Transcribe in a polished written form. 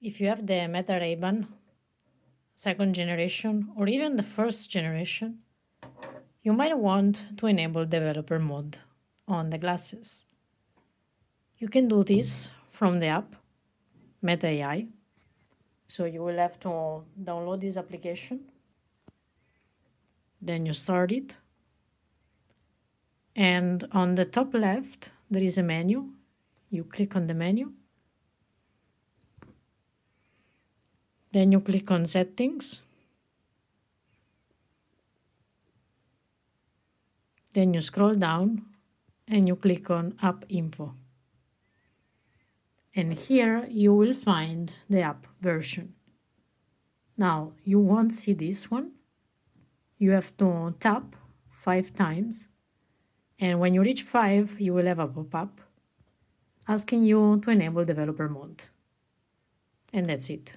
If you have the Meta Rayban second generation or even the first generation, you might want to enable developer mode on the glasses. You can do this from the app Meta AI. So you will have to download this application. Then you start it. And on the top left, there is a menu. You click on the menu. Then you click on settings. Then you scroll down and you click on app info. And here you will find the app version. Now you won't see this one. You have to tap 5 times. And when you reach 5, you will have a pop-up asking you to enable developer mode. And that's it.